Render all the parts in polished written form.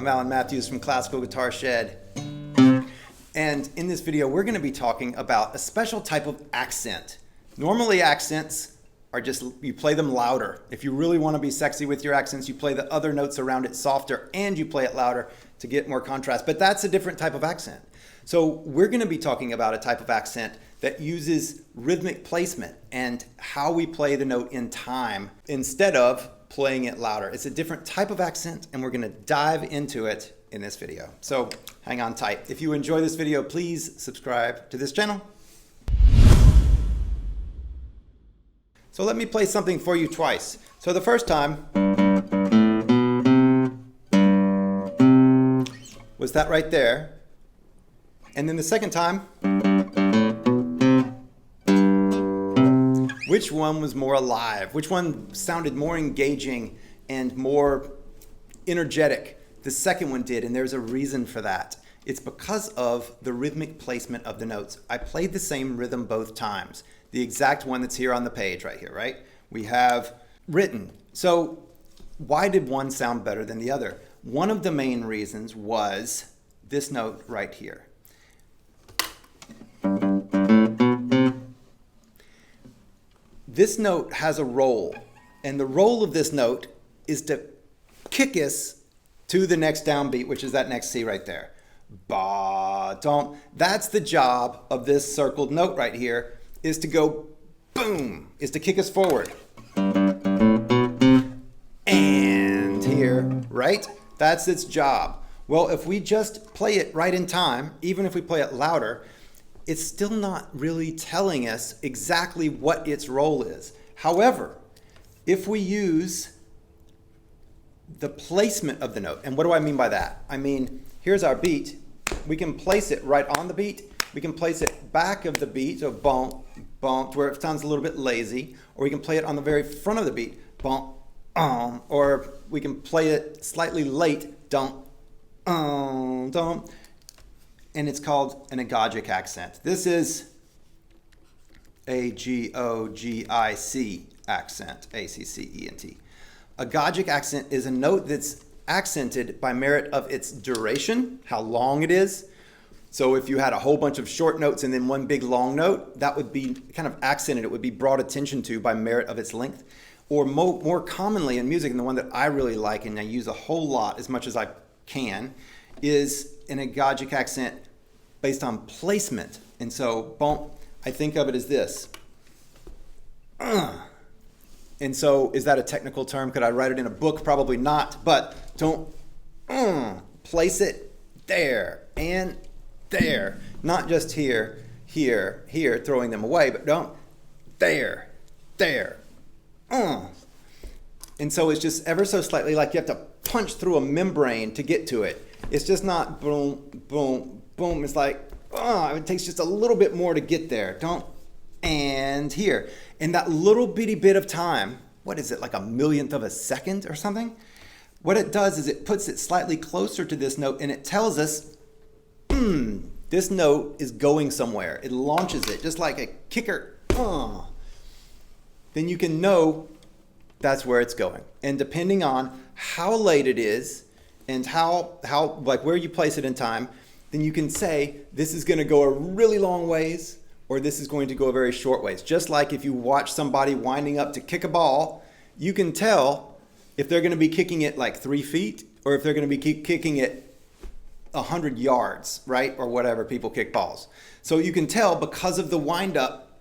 I'm Alan Matthews from Classical Guitar Shed. And in this video, we're going to be talking about a special type of accent. Normally accents are just, you play them louder. If you really want to be sexy with your accents, you play the other notes around it softer and you play it louder to get more contrast. But that's a different type of accent. So we're going to be talking about a type of accent that uses rhythmic placement and how we play the note in time instead of playing it louder. It's a different type of accent and we're going to dive into it in this video. So hang on tight. If you enjoy this video, please subscribe to this channel. So let me play something for you twice. So the first time was that right there. And then the second time, which one was more alive? Which one sounded more engaging and more energetic? The second one did, and there's a reason for that. It's because of the rhythmic placement of the notes. I played the same rhythm both times. The exact one that's here on the page right here, right? We have written. So why did one sound better than the other? One of the main reasons was this note right here. This note has a roll, and the roll of this note is to kick us to the next downbeat, which is that next C right there. Ba, dum. That's the job of this circled note right here, is to go boom, is to kick us forward. And here, right? That's its job. Well, if we just play it right in time, even if we play it louder, it's still not really telling us exactly what its role is. However, if we use the placement of the note, and what do I mean by that? I mean, here's our beat. We can place it right on the beat. We can place it back of the beat, so bump, bump, where it sounds a little bit lazy, or we can play it on the very front of the beat, bump, or we can play it slightly late, dump, dump. And it's called an agogic accent. This is A-G-O-G-I-C accent, A-C-C-E-N-T. Agogic accent is a note that's accented by merit of its duration, how long it is. So if you had a whole bunch of short notes and then one big long note, that would be kind of accented. It would be brought attention to by merit of its length. Or more commonly in music, and the one that I really like and I use a whole lot as much as I can, is an agogic accent based on placement. And so, bump, I think of it as this. And so, is that a technical term? Could I write it in a book? Probably not. But don't place it there and there. Not just here, here, here, throwing them away, but don't there, there. And so it's just ever so slightly like you have to punch through a membrane to get to it. It's just not boom, boom, boom. It's like, it takes just a little bit more to get there. Don't, and here. And that little bitty bit of time, what is it, like a millionth of a second or something? What it does is it puts it slightly closer to this note and it tells us, this note is going somewhere. It launches it just like a kicker. Then you can know that's where it's going. And depending on how late it is and how like where you place it in time, then you can say this is going to go a really long ways or this is going to go a very short ways. Just like if you watch somebody winding up to kick a ball, you can tell if they're going to be kicking it like 3 feet or if they're going to be kicking it 100 yards, right? Or whatever people kick balls. So you can tell because of the wind up,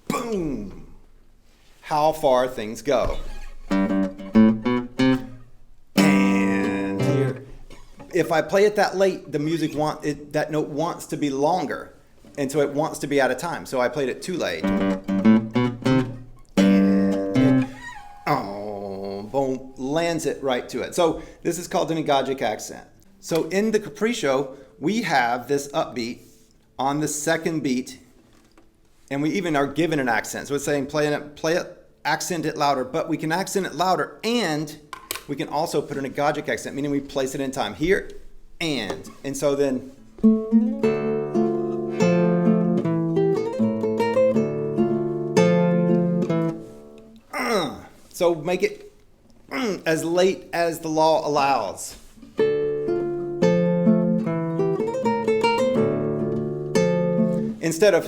boom, how far things go. And here, if I play it that late, the music that note wants to be longer, and so it wants to be out of time. So I played it too late. And boom, lands it right to it. So this is called an agogic accent. So in the capriccio, we have this upbeat on the second beat. And we even are given an accent. So it's saying play it, accent it louder, but we can accent it louder and we can also put an agogic accent, meaning we place it in time here and so then so make it as late as the law allows. instead of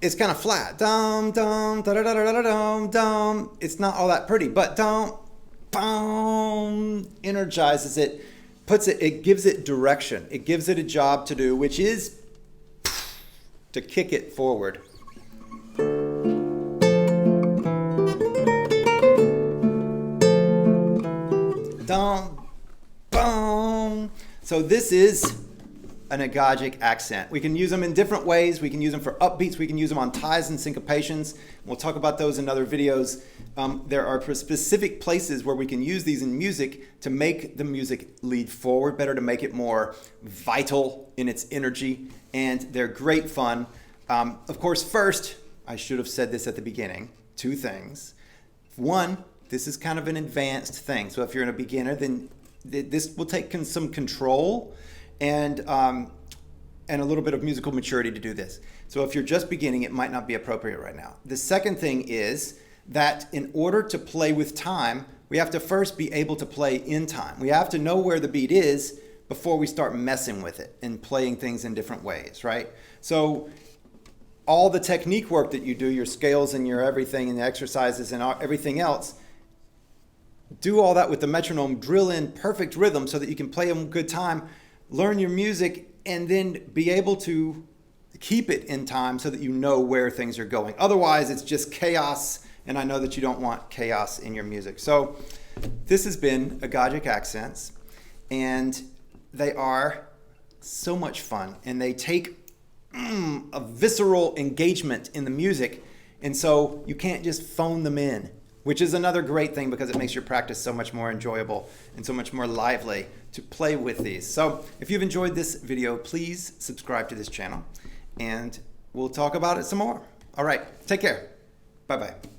it's kind of flat. Dum dum da da da da da dum dum. It's not all that pretty, but dum boom energizes it, puts it. It gives it direction. It gives it a job to do, which is to kick it forward. Dum boom. So this is an agogic accent. We can use them in different ways. We can use them for upbeats. We can use them on ties and syncopations. We'll talk about those in other videos. There are specific places where we can use these in music to make the music lead forward better, to make it more vital in its energy, and they're great fun. Of course, first, I should have said this at the beginning, 2 things. One, this is kind of an advanced thing. So if you're a beginner, then this will take some control and a little bit of musical maturity to do this. So if you're just beginning, it might not be appropriate right now. The second thing is that in order to play with time, we have to first be able to play in time. We have to know where the beat is before we start messing with it and playing things in different ways, right? So all the technique work that you do, your scales and your everything and the exercises and everything else, do all that with the metronome, drill in perfect rhythm so that you can play them good time, learn your music, and then be able to keep it in time so that you know where things are going. Otherwise, it's just chaos, and I know that you don't want chaos in your music. So this has been Agogic Accents, and they are so much fun, and they take a visceral engagement in the music, and so you can't just phone them in, which is another great thing because it makes your practice so much more enjoyable and so much more lively to play with these. So if you've enjoyed this video, please subscribe to this channel and we'll talk about it some more. All right, take care. Bye-bye.